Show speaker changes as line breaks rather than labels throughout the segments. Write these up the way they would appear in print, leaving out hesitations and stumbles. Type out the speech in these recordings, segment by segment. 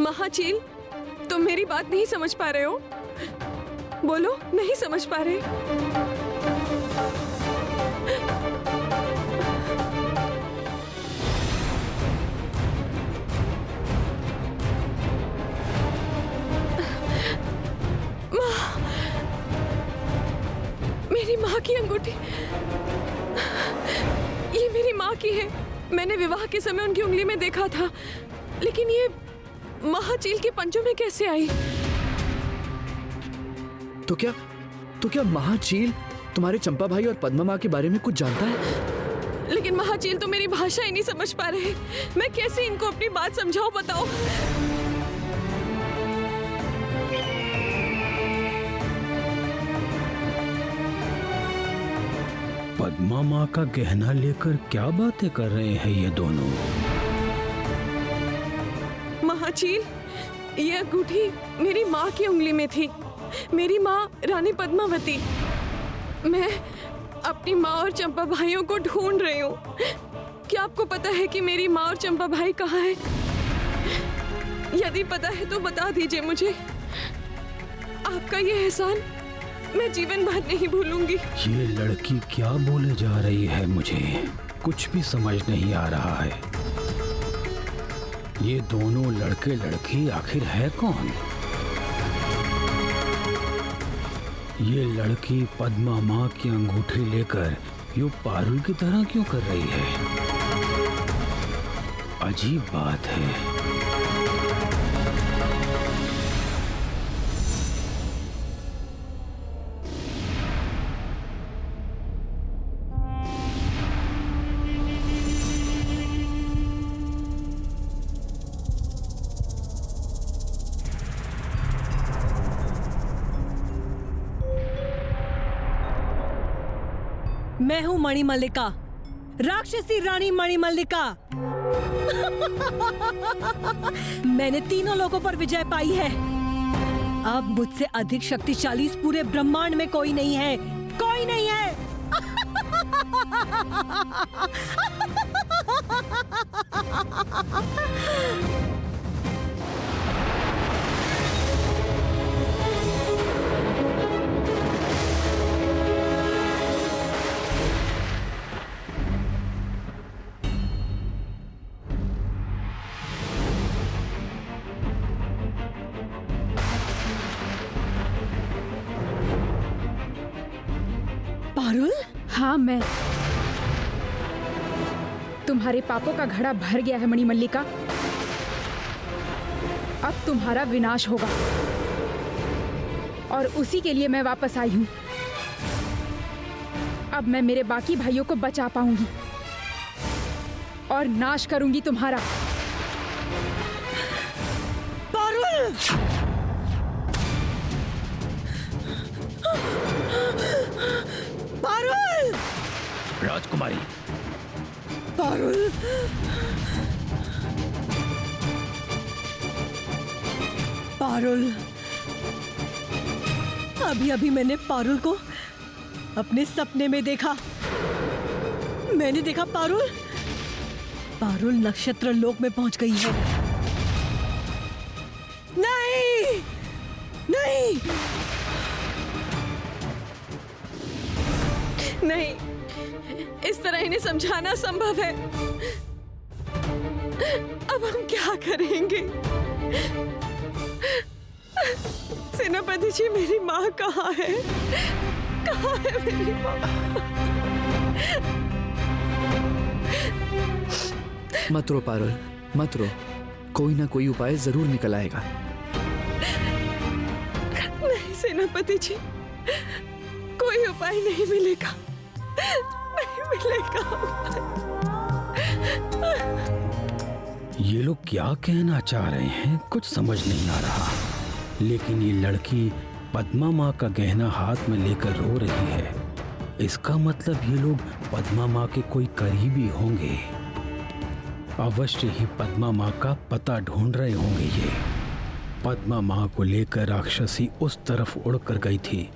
महाचील, तुम मेरी बात नहीं समझ पा रहे हो? बोलो, नहीं समझ पा रहे? मेरी माँ की अंगूठी, ये मेरी माँ की है। मैंने विवाह के समय उनकी उंगली में देखा था, लेकिन ये महाचील के पंजों में कैसे आई?
तो क्या महाचील तुम्हारे चंपा भाई और पद्मा माँ के बारे में कुछ जानता है?
लेकिन महाचील तो मेरी भाषा ही नहीं समझ पा रहे। मैं कैसे इनको अपनी बात समझाऊं, बताओ?
पद्मा माँ का गहना लेकर क्या बातें कर रहे हैं ये दोनों?
महाचील, ये अंगूठी मेरी माँ की उंगली में थी। मेरी माँ रानी पद्मावती। मैं अपनी माँ और चंपा भाइयों को ढूंढ रही हूँ। क्या आपको पता है कि मेरी माँ और चंपा भाई कहाँ हैं? यदि पता है तो बता दीजिए मुझे। आपका ये एहसान मैं जीवन भर नहीं भूलूंगी।
ये लड़की क्या बोले जा रही है, मुझे कुछ भी समझ नहीं आ रहा है। ये दोनों लड़के लड़की आखिर है कौन? ये लड़की पद्मा माँ की अंगूठी लेकर यूं पारुल की तरह क्यों कर रही है? अजीब बात है।
मैं हूं मणिमल्लिका, राक्षसी रानी मणिमल्लिका। मैंने तीनों लोगों पर विजय पाई है। अब मुझसे अधिक शक्तिशाली इस पूरे ब्रह्मांड में कोई नहीं है, कोई नहीं है। पारुल?
हाँ, मैं। तुम्हारे पापों का घड़ा भर गया है मणिमल्लिका। अब तुम्हारा विनाश होगा और उसी के लिए मैं वापस आई हूं। अब मैं मेरे बाकी भाइयों को बचा पाऊंगी और नाश करूंगी तुम्हारा।
पारुल! पारुल!
राजकुमारी,
पारुल! पारुल! अभी मैंने पारुल को अपने सपने में देखा। मैंने देखा पारुल नक्षत्र लोक में पहुंच गई है। नहीं! नहीं!
नहीं, इस तरह इन्हें समझाना संभव है। अब हम क्या करेंगे? सेनापति जी, मेरी माँ कहाँ है? कहाँ है मेरी माँ?
मत रो पारुल, मत रो। कोई ना कोई उपाय जरूर निकल आएगा।
नहीं सेनापति जी, कोई उपाय नहीं मिलेगा, नहीं मिलेगा।
ये लोग क्या कहना चाह रहे हैं, कुछ समझ नहीं आ रहा। लेकिन ये लड़की पद्मा माँ का गहना हाथ में लेकर रो रही है। इसका मतलब ये लोग पद्मा माँ के कोई करीबी होंगे। अवश्य ही पद्मा माँ का पता ढूंढ रहे होंगे ये। पद्मा माँ को लेकर राक्षसी उस तरफ उड़ कर गई थी,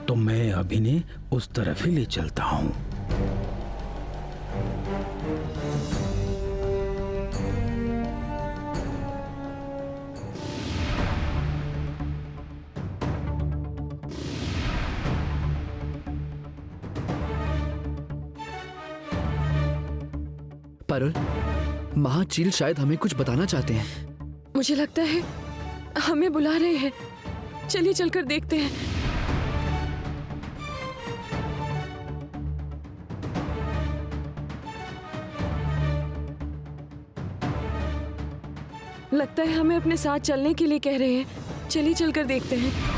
तो मैं अभिनय उस तरफ ही ले चलता हूँ।
पारुल, महाचील शायद हमें कुछ बताना चाहते हैं।
मुझे लगता है हमें बुला रहे हैं। चलिए चलकर देखते हैं। लगता है हमें अपने साथ चलने के लिए कह रहे हैं। चलिए चलकर देखते हैं।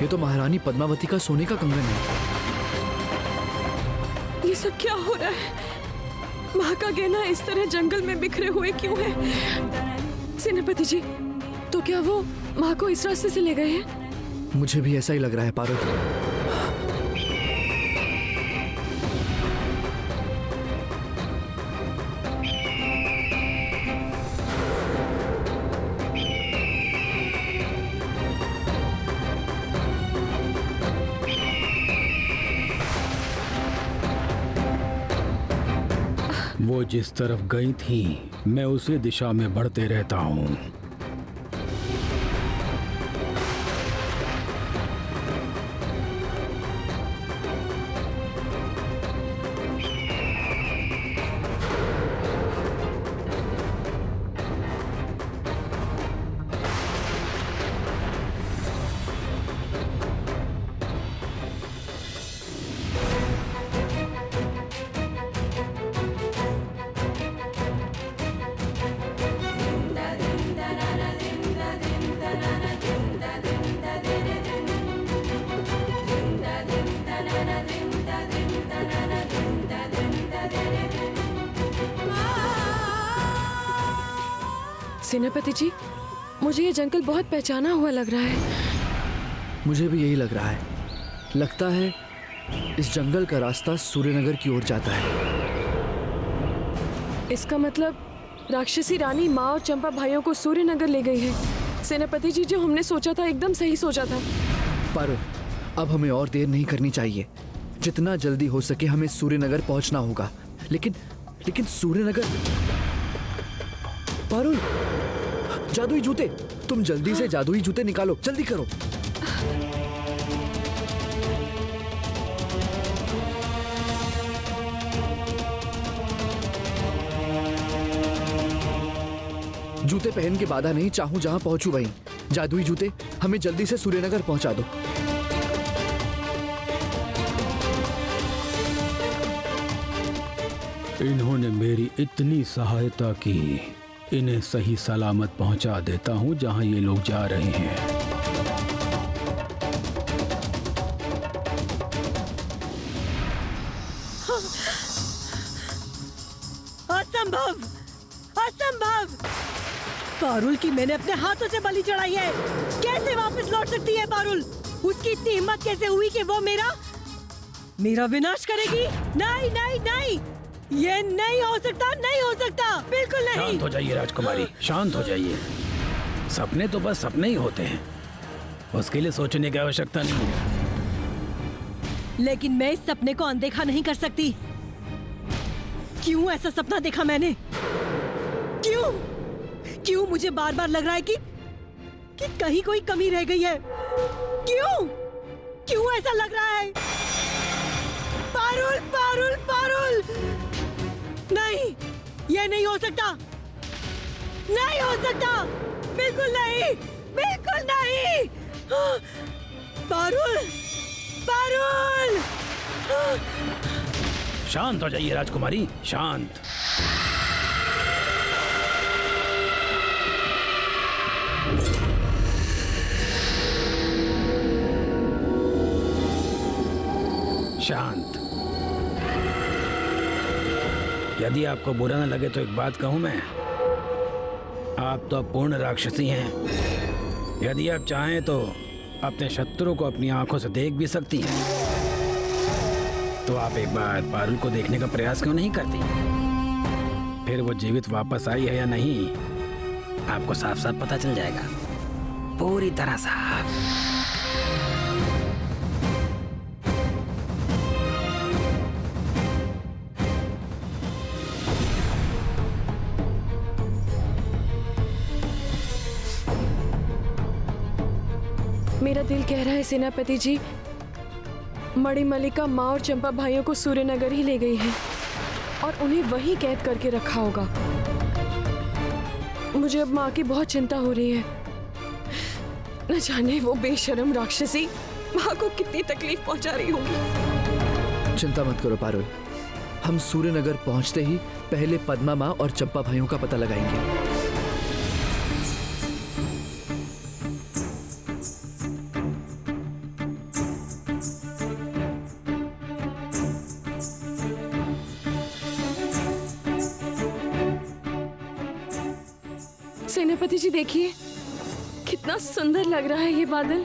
ये तो महारानी पद्मावती का सोने का कंगन है।
ये सब क्या हो रहा है? माँ का गहना इस तरह जंगल में बिखरे हुए क्यों है? सेनापति जी, तो क्या वो माँ को इस रास्ते से ले गए हैं?
मुझे भी ऐसा ही लग रहा है पारुल।
वो जिस तरफ गई थी मैं उसी दिशा में बढ़ते रहता हूँ।
सेनापति जी, मुझे ये जंगल बहुत पहचाना हुआ लग रहा है।
मुझे भी यही लग रहा है। लगता है इस जंगल का रास्ता सूर्यनगर की ओर जाता है।
इसका मतलब राक्षसी रानी माँ और चंपा भाइयों को सूर्यनगर ले गई है। सेनापति जी, जो हमने सोचा था एकदम सही सोचा था।
पारुल, अब हमें और देर नहीं करनी चाहिए। जितना जल्दी हो सके हमें सूर्यनगर पहुंचना होगा। लेकिन सूर्यनगर। पारुल, जादुई जूते, तुम जल्दी से जादुई जूते निकालो, जल्दी करो। जूते पहन के बाधा नहीं, चाहूं जहां पहुंचूं वहीं। जादुई जूते, हमें जल्दी से सूर्यनगर पहुंचा दो।
इन्होंने मेरी इतनी सहायता की, इन्हें सही सलामत पहुंचा देता हूं जहां ये लोग जा रहे हैं।
असंभव, असंभव! पारुल की मैंने अपने हाथों से बलि चढ़ाई है। कैसे वापस लौट सकती है पारुल? उसकी इतनी हिम्मत कैसे हुई कि वो मेरा विनाश करेगी? नहीं नहीं नहीं, ये नहीं हो सकता, नहीं हो सकता, बिल्कुल नहीं।
शांत हो जाइए राजकुमारी, शांत हो जाइए। सपने तो बस सपने ही होते हैं, उसके लिए सोचने की आवश्यकता नहीं है।
लेकिन मैं इस सपने को अनदेखा नहीं कर सकती। क्यों ऐसा सपना देखा मैंने? क्यों मुझे बार बार लग रहा है कि कहीं कोई कमी रह गई है? क्यों ऐसा लग रहा है? पारुल, पारुल, पारुल! नहीं, ये नहीं हो सकता, नहीं हो सकता, बिल्कुल नहीं, बिल्कुल नहीं। पारुल, पारुल!
शांत हो जाइए राजकुमारी, शांत। शांत। यदि आपको बुरा न लगे तो एक बात कहूं मैं, आप तो पूर्ण राक्षसी हैं। यदि आप चाहें तो अपने शत्रु को अपनी आंखों से देख भी सकती हैं। तो आप एक बार पारुल को देखने का प्रयास क्यों नहीं करती? आखिर वो जीवित वापस आई है या नहीं, आपको साफ साफ पता चल जाएगा, पूरी तरह साफ।
मेरा दिल कह रहा है सेनापति जी, मणिमल्लिका माँ और चंपा भाइयों को सूर्यनगर ही ले गई है और उन्हें वहीं कैद करके रखा होगा। मुझे अब माँ की बहुत चिंता हो रही है। न जाने वो बेशर्म राक्षसी माँ को कितनी तकलीफ पहुंचा रही होगी।
चिंता मत करो पारुल, हम सूर्यनगर पहुंचते ही पहले पद्मा माँ और चंपा भाइयों का पता लगाएंगे।
सेनापति जी देखिए, कितना सुंदर लग रहा है ये बादल।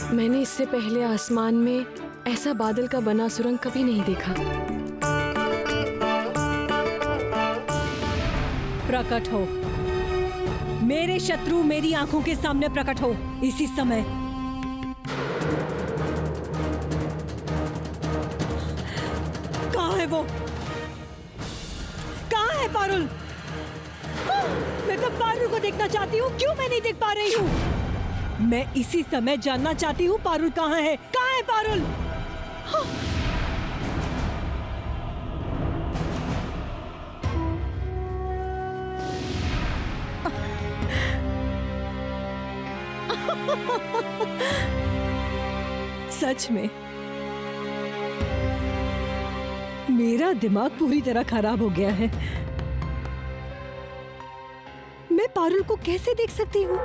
मैंने इससे पहले आसमान में ऐसा बादल का बना सुरंग कभी नहीं देखा।
प्रकट हो, मेरे शत्रु मेरी आंखों के सामने प्रकट हो इसी समय। कहाँ है वो? कहाँ है पारुल? मैं तो पारुल को देखना चाहती हूँ, क्यों मैं नहीं देख पा रही हूँ? मैं इसी समय जानना चाहती हूँ पारुल कहाँ है? कहाँ है पारुल? सच में मेरा दिमाग पूरी तरह खराब हो गया है। मैं पारुल को कैसे देख सकती हूँ?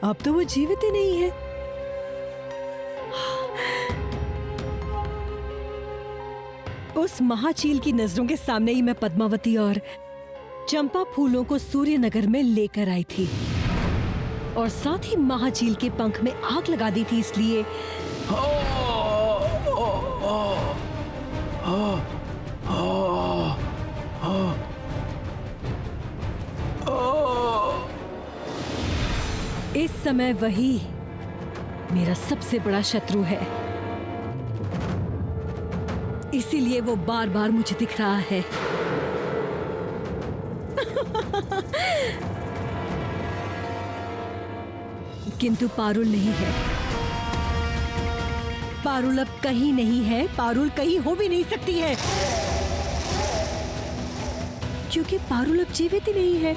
अब तो वो जीवित ही नहीं है। उस महाचील की नजरों के सामने ही मैं पद्मावती और चंपा फूलों को सूर्यनगर में लेकर आई थी और साथ ही महाचील के पंख में आग लगा दी थी, इसलिए इस समय वही मेरा सबसे बड़ा शत्रु है। इसीलिए वो बार बार मुझे दिख रहा है। किंतु पारुल नहीं है। पारुल अब कहीं नहीं है। पारुल कहीं हो भी नहीं सकती है, क्योंकि पारुल अब जीवित ही नहीं है।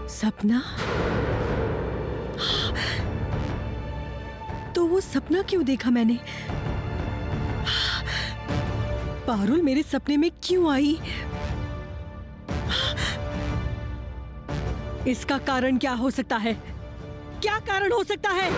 सपना? तो वो सपना क्यों देखा मैंने? पारुल मेरे सपने में क्यों आई? इसका कारण क्या हो सकता है? क्या कारण हो सकता है?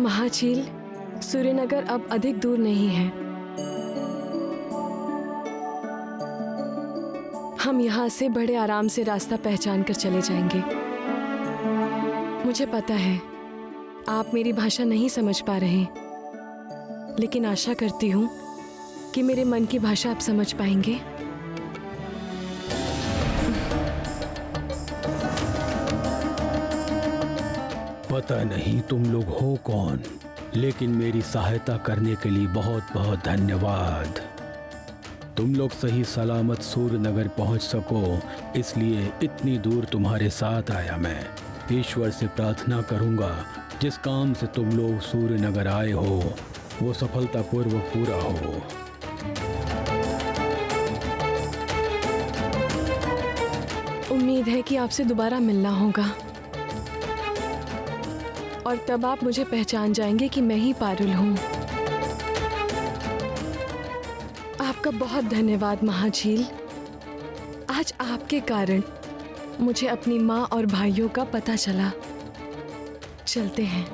महाचील, सूर्यनगर अब अधिक दूर नहीं है। हम यहाँ से बड़े आराम से रास्ता पहचान कर चले जाएंगे। मुझे पता है आप मेरी भाषा नहीं समझ पा रहे, लेकिन आशा करती हूँ कि मेरे मन की भाषा आप समझ पाएंगे।
पता नहीं तुम लोग हो कौन, लेकिन मेरी सहायता करने के लिए बहुत बहुत धन्यवाद। तुम लोग सही सलामत सूर्यनगर पहुंच सको, इसलिए इतनी दूर तुम्हारे साथ आया मैं। ईश्वर से प्रार्थना करूंगा जिस काम से तुम लोग सूर्यनगर आए हो वो सफलतापूर्वक पूरा हो।
उम्मीद है कि आपसे दोबारा मिलना होगा और तब आप मुझे पहचान जाएंगे कि मैं ही पारुल हूँ। आपका बहुत धन्यवाद महाझील। आज आपके कारण मुझे अपनी माँ और भाइयों का पता चला। चलते हैं।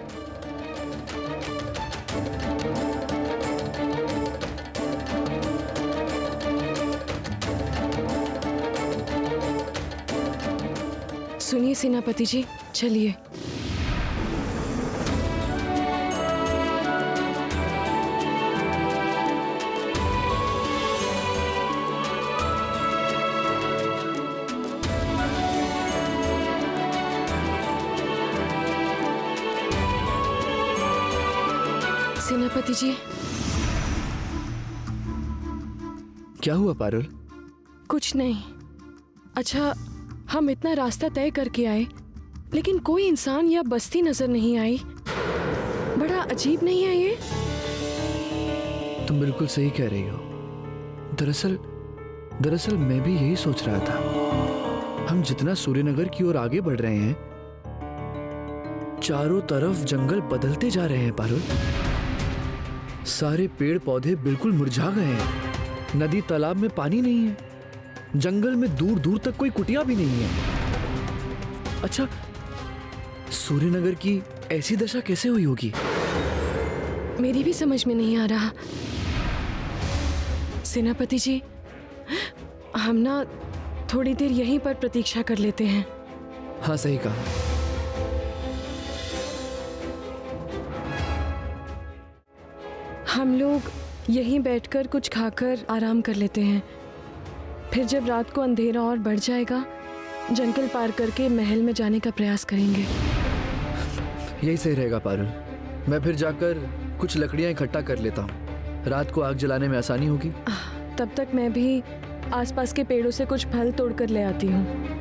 सुनिए सेनापति जी, चलिए। सेनापति जी।
क्या हुआ पारुल?
कुछ नहीं। अच्छा, हम इतना रास्ता तय करके आए, लेकिन कोई इंसान या बस्ती नजर नहीं आई। बड़ा अजीब नहीं है ये?
तुम बिल्कुल सही कह रही हो। दरअसल मैं भी यही सोच रहा था। हम जितना सूर्यनगर की ओर आगे बढ़ रहे हैं, चारों तरफ जंगल बदलते जा रहे हैं पारुल। सारे पेड़ पौधे बिल्कुल मुरझा गए हैं। नदी तालाब में पानी नहीं है। जंगल में दूर दूर तक कोई कुटिया भी नहीं है। अच्छा, सूर्यनगर की ऐसी दशा कैसे हुई होगी?
मेरी भी समझ में नहीं आ रहा। सेनापति जी, हम ना थोड़ी देर यहीं पर प्रतीक्षा कर लेते हैं।
हाँ, सही कहा।
हम लोग यहीं बैठकर कुछ खाकर आराम कर लेते हैं। फिर जब रात को अंधेरा और बढ़ जाएगा, जंगल पार करके महल में जाने का प्रयास करेंगे।
यही सही रहेगा पारुल। मैं फिर जाकर कुछ लकड़ियां इकट्ठा कर लेता हूँ। रात को आग जलाने में आसानी होगी।
तब तक मैं भी आसपास के पेड़ों से कुछ फल तोड़कर ले आती हूँ।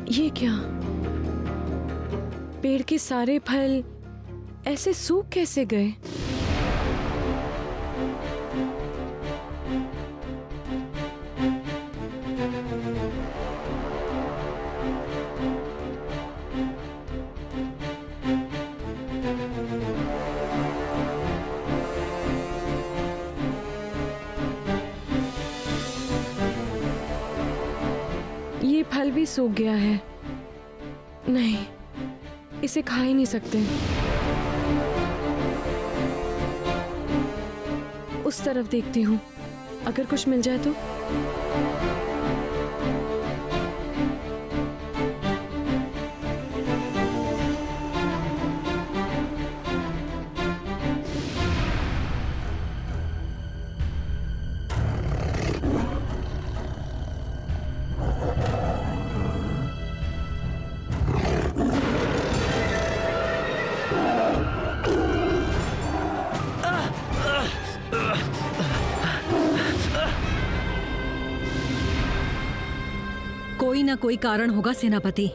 ये क्या? पेड़ के सारे फल ऐसे सूख कैसे गए? ये फल भी सूख गया है। नहीं, इसे खा ही नहीं सकते। उस तरफ देखती हूँ, अगर कुछ मिल जाए तो।
कोई ना कोई कारण होगा सेनापति।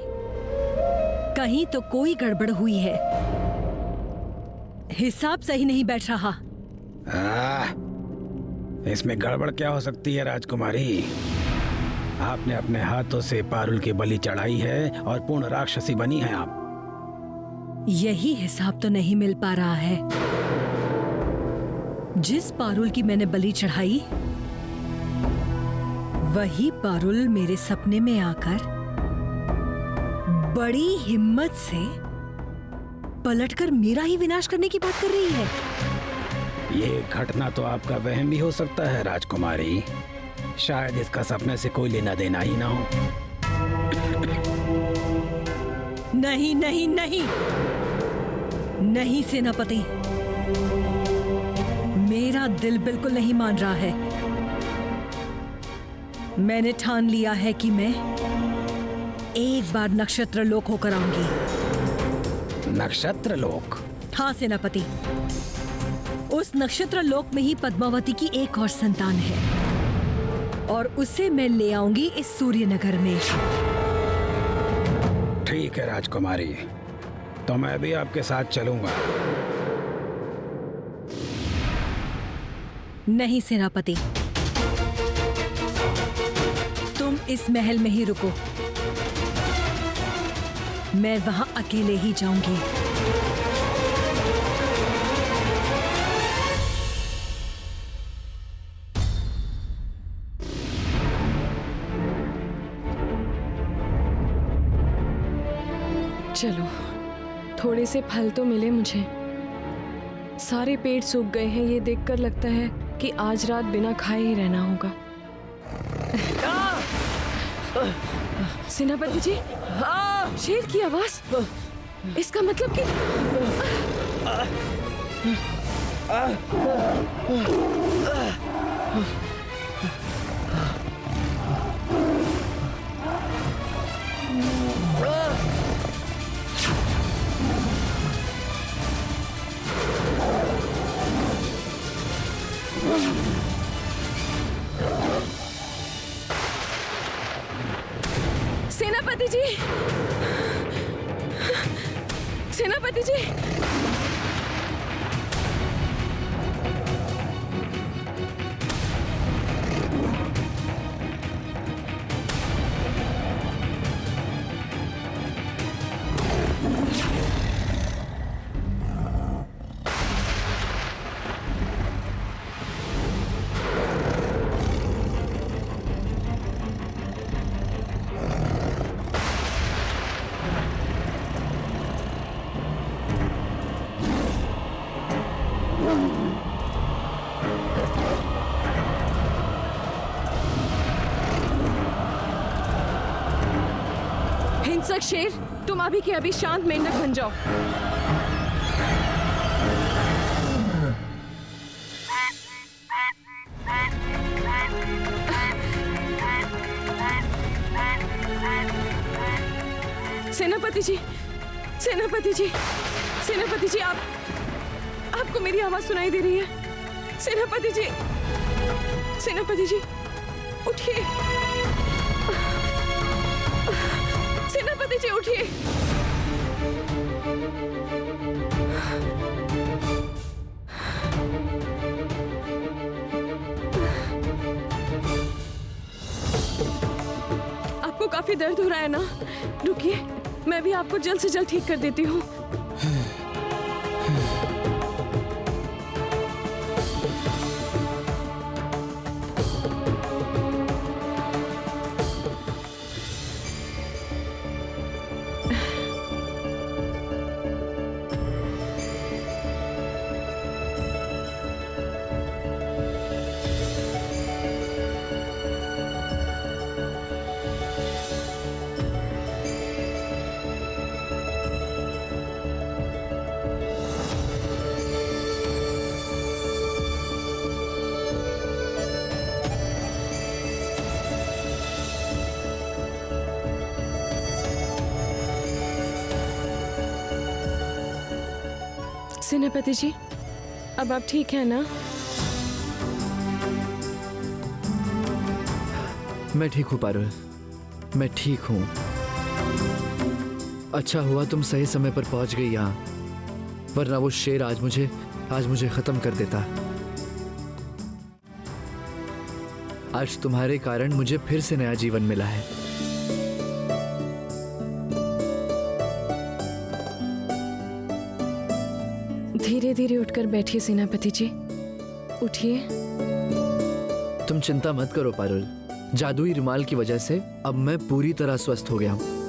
कहीं तो कोई गड़बड़ हुई है। हिसाब सही नहीं बैठ रहा।
इसमें गड़बड़ क्या हो सकती है राजकुमारी? आपने अपने हाथों से पारुल की बलि चढ़ाई है और पूर्ण राक्षसी बनी है आप।
यही हिसाब तो नहीं मिल पा रहा है। जिस पारुल की मैंने बलि चढ़ाई, वही पारुल मेरे सपने में आकर बड़ी हिम्मत से पलटकर मेरा ही विनाश करने की बात कर रही है।
ये घटना तो आपका वहम भी हो सकता है राजकुमारी। शायद इसका सपने से कोई लेना देना ही ना हो।
नहीं नहीं नहीं नहीं सेनापति, मेरा दिल बिल्कुल नहीं मान रहा है। मैंने ठान लिया है कि मैं एक बार नक्षत्र लोक होकर आऊंगी।
नक्षत्र लोक?
हाँ सेनापति, उस नक्षत्र लोक में ही पद्मावती की एक और संतान है और उसे मैं ले आऊंगी इस सूर्यनगर में।
ठीक है राजकुमारी, तो मैं भी आपके साथ चलूंगा।
नहीं सेनापति, तुम इस महल में ही रुको, मैं वहां अकेले ही जाऊंगी।
चलो, थोड़े से फल तो मिले मुझे। सारे पेड़ सूख गए हैं, ये देखकर लगता है कि आज रात बिना खाए ही रहना होगा। सेनापति जी, शेर की आवाज, इसका मतलब कि सेनापति जी, सेनापति जी, हिंसक शेर, तुम अभी के अभी शांत मेंढक बन जाओ। सेनापति जी, सेनापति जी, सेनापति जी, आपको मेरी आवाज सुनाई दे रही है? सेनापति जी, सेनापति जी, उठिए। सेनापति जी, उठिए। आपको काफी दर्द हो रहा है ना? रुकिए, मैं भी आपको जल्द से जल्द ठीक कर देती हूँ। सेनापति जी, अब आप ठीक है ना?
मैं ठीक हूँ पारुल, मैं ठीक हूँ। अच्छा हुआ तुम सही समय पर पहुंच गई यहाँ, वरना वो शेर आज मुझे खत्म कर देता। आज तुम्हारे कारण मुझे फिर से नया जीवन मिला है।
धीरे धीरे उठकर बैठिए सेनापति जी, उठिए।
तुम चिंता मत करो पारुल, जादुई रुमाल की वजह से अब मैं पूरी तरह स्वस्थ हो गया हूँ।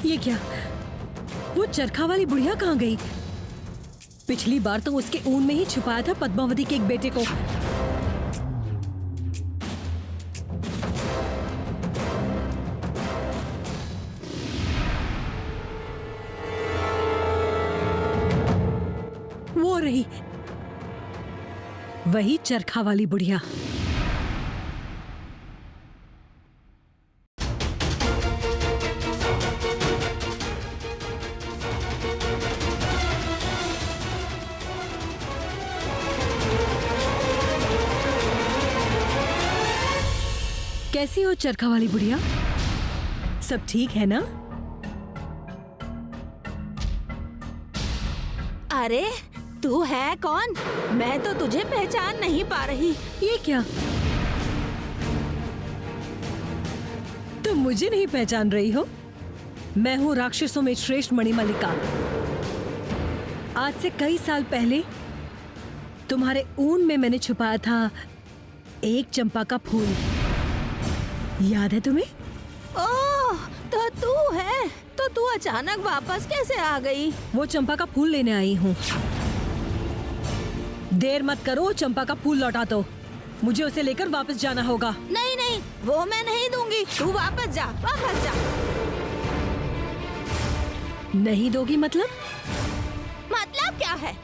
ये क्या? वो चरखा वाली बुढ़िया कहाँ गई? पिछली बार तो उसके ऊन में ही छुपाया था पद्मावती के एक बेटे को। वो रही, वही चरखा वाली बुढ़िया। कैसी हो चरखा वाली बुढ़िया? सब ठीक है ना?
अरे तू है कौन? मैं तो तुझे पहचान नहीं पा रही।
ये क्या? तुम मुझे नहीं पहचान रही हो? मैं हूँ राक्षसों में श्रेष्ठ मणिमल्लिका। आज से कई साल पहले तुम्हारे ऊन में मैंने छुपाया था एक चंपा का फूल। याद है तुम्हें?
ओह, तो तू है? तो तू अचानक वापस कैसे आ गई?
वो चंपा का फूल लेने आई हूँ। देर मत करो, चंपा का फूल लौटा दो। मुझे उसे लेकर वापस जाना होगा।
नहीं नहीं, वो मैं नहीं दूंगी। तू वापस जा, वापस जा।
नहीं दोगी मतलब?
मतलब क्या है?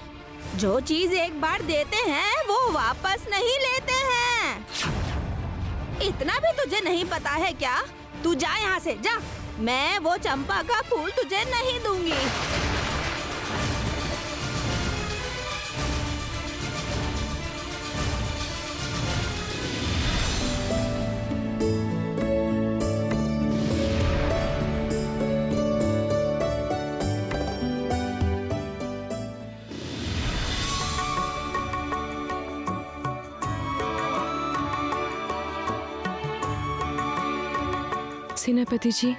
जो चीज एक बार देते हैं वो वापस नहीं लेते हैं। इतना भी तुझे नहीं पता है क्या? तू जा यहाँ से, जा। मैं वो चंपा का फूल तुझे नहीं दूंगी।
सेनापति जी,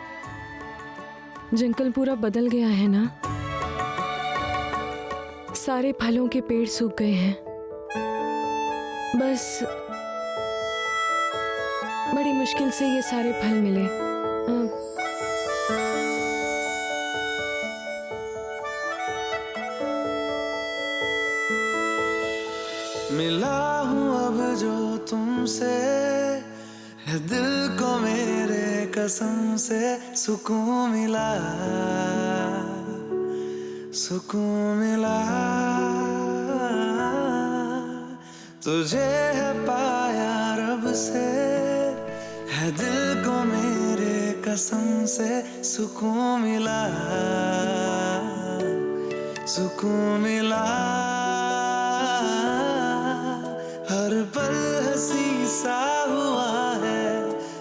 जंगल पूरा बदल गया है ना? सारे फलों के पेड़ सूख गए हैं। बस बड़ी मुश्किल से ये सारे फल मिले।
मिला हूँ अब जो तुमसे, है दिल को मेरे कसम से सुकून मिला, सुकून मिला। तुझे है पाया रब से, है दिल को मेरे कसम से सुकून मिला, सुकून मिला। हर पल हंसी सा हुआ है,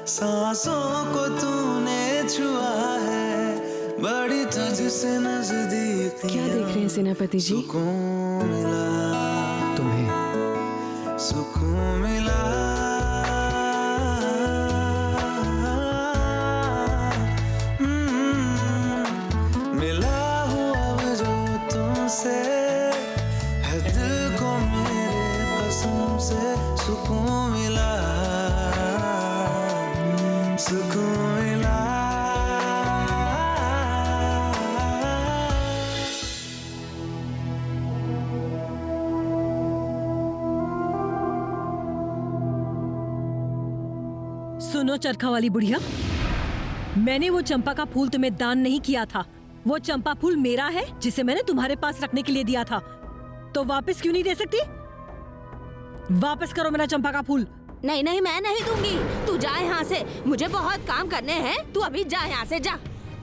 सांसों को तूने छुआ है, बड़ी तुझसे नजदीक।
क्या देख रहे हैं सेनापति जी?
सुकून मिला,
तुम्हें
सुकून मिला। मिला हूँ अब जो तुमसे, है दिल को मेरे कसम से सुकून मिला, सुकून मिला।
सुनो चरखा वाली बुढ़िया, मैंने वो चंपा का फूल तुम्हें दान नहीं किया था। वो चंपा फूल मेरा है जिसे मैंने तुम्हारे पास रखने के लिए दिया था। तो वापस क्यों नहीं दे सकती? वापस करो मेरा चंपा का फूल।
नहीं नहीं, मैं नहीं दूंगी। तू जा यहाँ से, मुझे बहुत काम करने हैं। तू अभी जा यहाँ से, जा।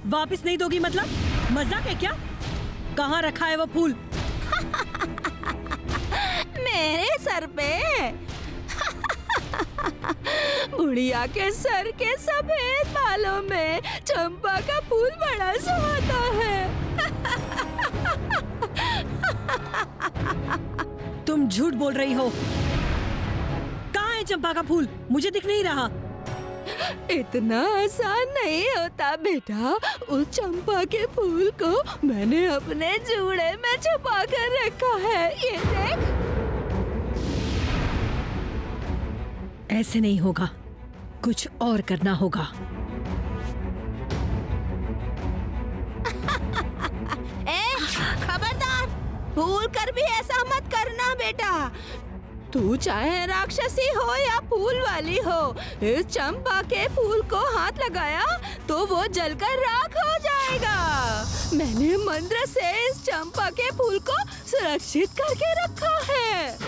वापस नहीं दोगी मतलब? मजाक है क्या? कहाँ रखा है वो फूल?
मेरे सर पे। बुढ़िया के सर के सफेद बालों में चंपा का फूल बड़ा सुहाता है।
तुम झूठ बोल रही हो। कहाँ है चंपा का फूल? मुझे दिख नहीं रहा।
इतना आसान नहीं होता बेटा। उस चंपा के फूल को मैंने अपने जूड़े में छुपा कर रखा है। ये देख।
ऐसे नहीं होगा, कुछ और करना होगा।
खबरदार, भूल कर भी ऐसा मत करना बेटा। तू चाहे राक्षसी हो या फूल वाली हो, इस चंपा के फूल को हाथ लगाया तो वो जलकर राख हो जाएगा। मैंने मंत्र से इस चंपा के फूल को सुरक्षित करके रखा है।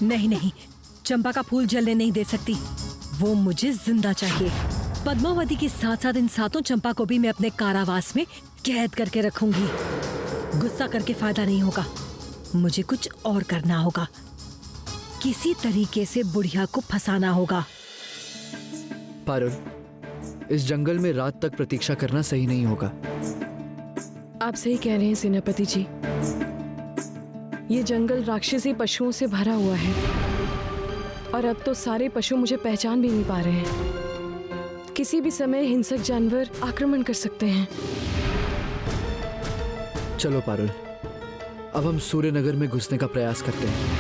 नहीं नहीं, चंपा का फूल जलने नहीं दे सकती। वो मुझे जिंदा चाहिए। पद्मावती के साथ साथ इन 7 चंपा को भी मैं अपने कारावास में कैद करके रखूंगी। गुस्सा करके फायदा नहीं होगा, मुझे कुछ और करना होगा। किसी तरीके से बुढ़िया को फंसाना होगा।
पारुल, इस जंगल में रात तक प्रतीक्षा करना सही नहीं होगा।
आप सही कह रहे हैं सेनापति जी। ये जंगल राक्षसी पशुओं से भरा हुआ है और अब तो सारे पशु मुझे पहचान भी नहीं पा रहे हैं। किसी भी समय हिंसक जानवर आक्रमण कर सकते हैं।
चलो पारुल, अब हम सूर्यनगर में घुसने का प्रयास करते हैं।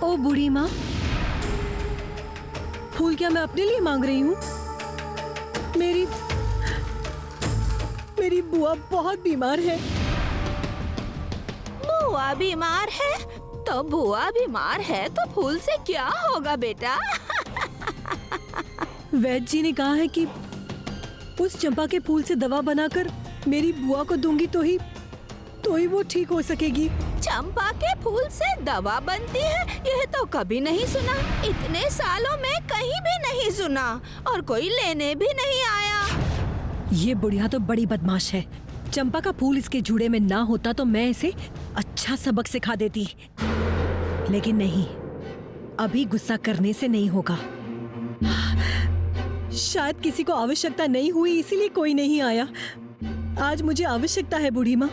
ओ बूढ़ी माँ, फूल क्या मैं अपने लिए मांग रही हूँ? मेरी बुआ बहुत बीमार है।
बुआ बीमार है तो बुआ बीमार है तो फूल से क्या होगा बेटा?
वैद्य जी ने कहा है कि उस चंपा के फूल से दवा बनाकर मेरी बुआ को दूंगी तो ही वो ठीक हो सकेगी।
चंपा के फूल से दवा बनती है, यह तो कभी नहीं सुना। इतने सालों में कहीं भी नहीं सुना और कोई लेने भी नहीं आया।
ये बुढ़िया तो बड़ी बदमाश है। चंपा का फूल इसके जूड़े में ना होता तो मैं इसे अच्छा सबक सिखा देती, लेकिन नहीं, अभी गुस्सा करने से नहीं होगा। शायद किसी को आवश्यकता नहीं हुई इसीलिए कोई नहीं आया। आज मुझे आवश्यकता है बूढ़ी माँ।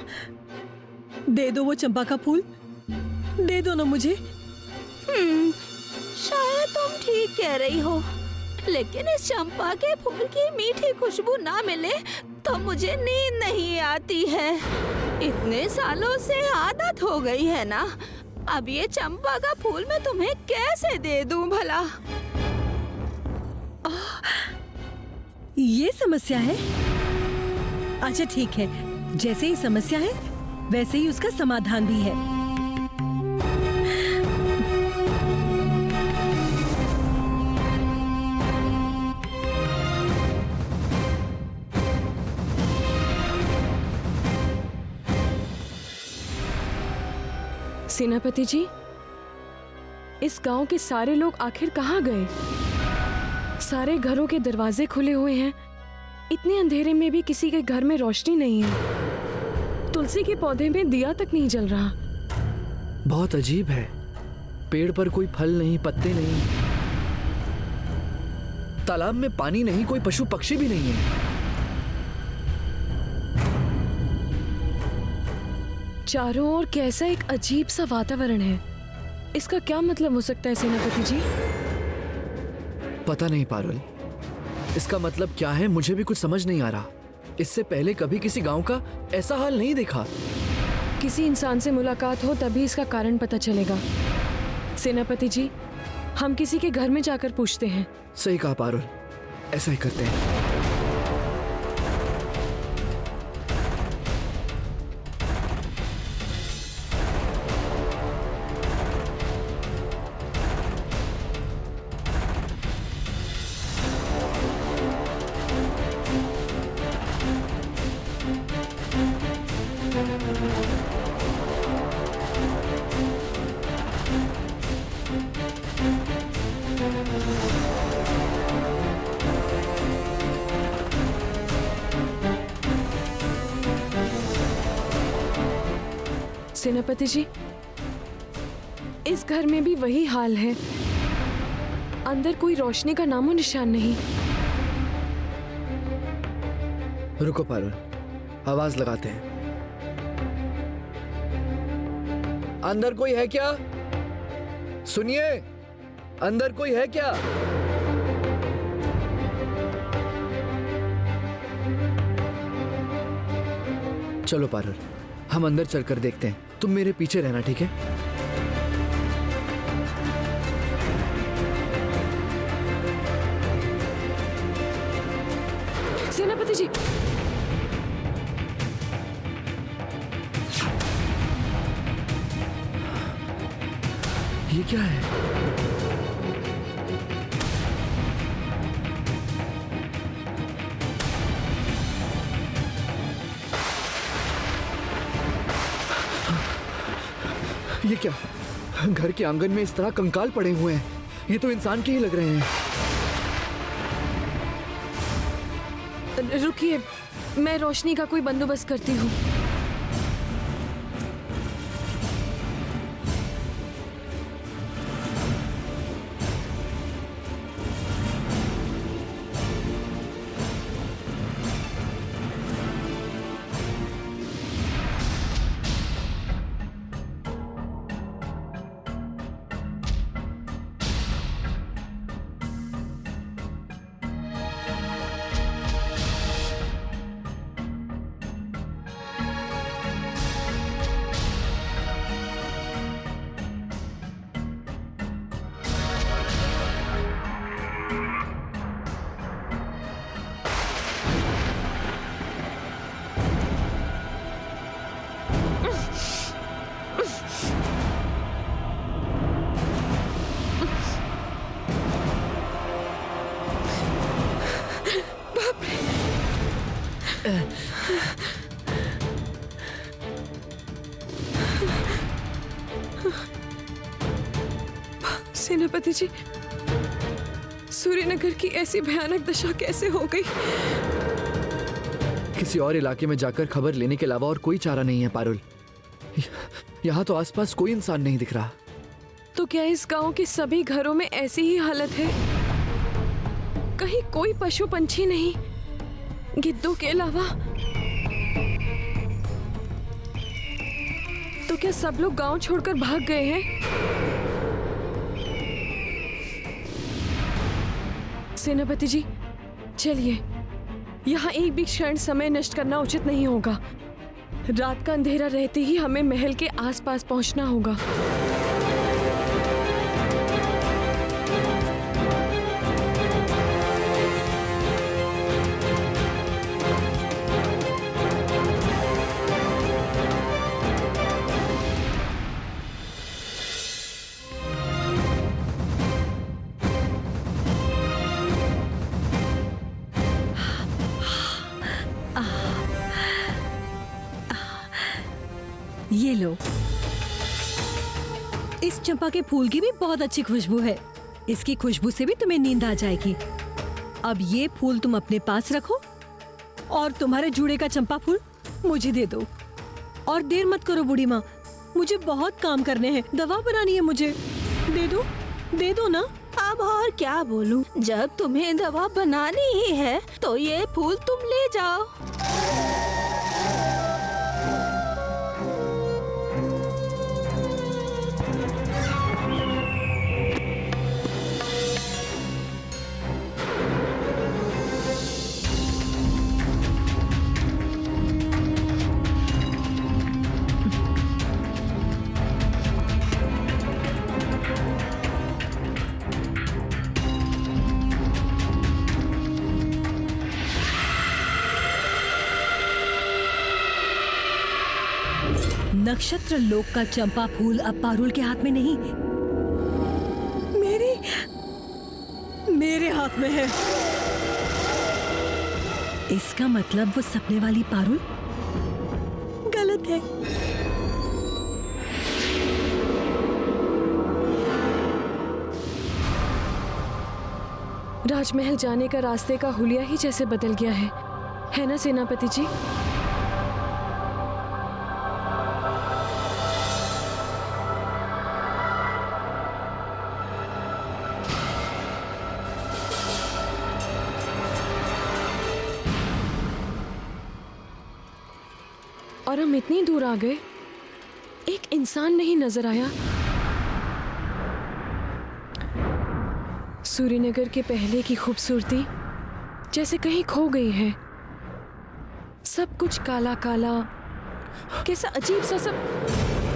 दे दो वो चंपा का फूल, दे दो ना मुझे।
शायद तुम ठीक कह रही हो, लेकिन इस चंपा के फूल की मीठी खुशबू ना मिले तो मुझे नींद नहीं आती है। इतने सालों से आदत हो गई है ना। अब ये चंपा का फूल मैं तुम्हें कैसे दे दूं भला?
ये समस्या है? अच्छा ठीक है, जैसे ही समस्या है वैसे ही उसका समाधान भी है।
सेनापति जी, इस गांव के सारे लोग आखिर कहाँ गए? सारे घरों के दरवाजे खुले हुए हैं। इतने अंधेरे में भी किसी के घर में रोशनी नहीं है। तुलसी के पौधे में दिया तक नहीं जल रहा।
बहुत अजीब है। पेड़ पर कोई फल नहीं, पत्ते नहीं, तालाब में पानी नहीं, कोई पशु पक्षी भी नहीं है।
चारों ओर कैसा एक अजीब सा वातावरण है। इसका क्या मतलब हो सकता है सेनापति जी?
पता नहीं पारुल, इसका मतलब क्या है मुझे भी कुछ समझ नहीं आ रहा। इससे पहले कभी किसी गांव का ऐसा हाल नहीं देखा।
किसी इंसान से मुलाकात हो तभी इसका कारण पता चलेगा। सेनापति जी, हम किसी के घर में जाकर पूछते हैं।
सही कहा पारुल, ऐसा ही करते हैं।
सेनापति जी, इस घर में भी वही हाल है। अंदर कोई रोशनी का नामो निशान नहीं।
रुको पारुल, आवाज लगाते हैं। अंदर कोई है क्या? सुनिए, अंदर कोई है क्या? चलो पारुल, हम अंदर चलकर देखते हैं। तुम मेरे पीछे रहना, ठीक है?
सेनापति जी,
ये क्या है? ये क्या? घर के आंगन में इस तरह कंकाल पड़े हुए हैं। ये तो इंसान के ही लग रहे हैं।
रुकिए, मैं रोशनी का कोई बंदोबस्त करती हूँ। सेनापति जी, सूर्यनगर की ऐसी भयानक दशा कैसे हो गई?
किसी और इलाके में जाकर खबर लेने के अलावा और कोई चारा नहीं है पारुल। यहाँ तो आसपास कोई इंसान नहीं दिख रहा।
तो क्या इस गांव के सभी घरों में ऐसी ही हालत है? कहीं कोई पशु पंछी नहीं, गिद्धों के अलावा? तो क्या सब लोग गांव छोड़कर भाग गए हैं? सेनापति जी, चलिए, यहाँ एक भी क्षण समय नष्ट करना उचित नहीं होगा। रात का अंधेरा रहते ही हमें महल के आसपास पहुंचना होगा।
ये लो, इस चंपा के फूल की भी बहुत अच्छी खुशबू है। इसकी खुशबू से भी तुम्हें नींद आ जाएगी। अब ये फूल तुम अपने पास रखो और तुम्हारे जूड़े का चंपा फूल मुझे दे दो। और देर मत करो बूढ़ी माँ, मुझे बहुत काम करने हैं। दवा बनानी है मुझे। दे दो ना।
अब और क्या बोलूं? जब तुम्हें दवा बनानी ही है तो ये फूल तुम ले जाओ।
नक्षत्र लोक का चंपा फूल अब पारुल के हाथ में नहीं, मेरे हाथ में है। इसका मतलब वो सपने वाली पारुल गलत है।
राजमहल जाने का रास्ते का हुलिया ही जैसे बदल गया है ना सेनापति जी? और हम इतनी दूर आ गए, एक इंसान नहीं नजर आया। सूर्यनगर के पहले की खूबसूरती जैसे कहीं खो गई है। सब कुछ काला काला, कैसा अजीब सा सब।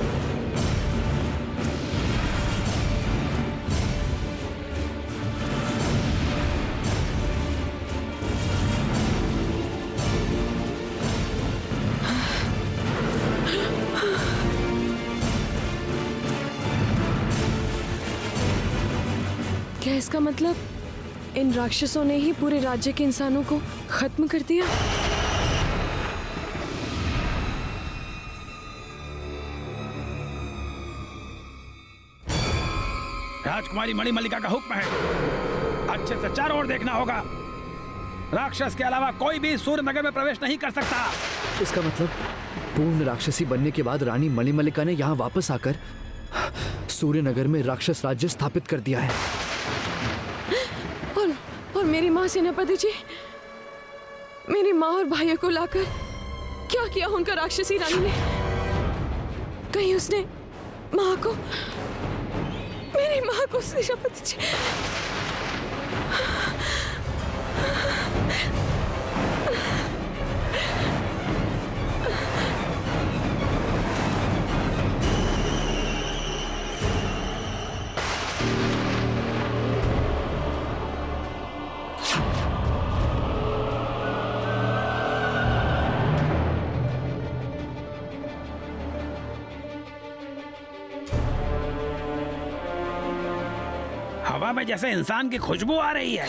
क्या इसका मतलब इन राक्षसों ने ही पूरे राज्य के इंसानों को खत्म कर दिया?
राजकुमारी मणिमल्लिका का हुक्म है, अच्छे से चारों ओर देखना होगा। राक्षस के अलावा कोई भी सूर्यनगर में प्रवेश नहीं कर सकता।
इसका मतलब पूर्ण राक्षसी बनने के बाद रानी मणिमल्लिका ने यहाँ वापस आकर सूर्यनगर में राक्षस राज्य स्थापित कर दिया है।
और मेरी माँ सेनापति जी, मेरी माँ और भाइयों को लाकर क्या किया उनका राक्षसी रानी ने? कहीं उसने माँ को, मेरी माँ को सेनापति जी।
हवा में जैसे इंसान की खुशबू आ रही है।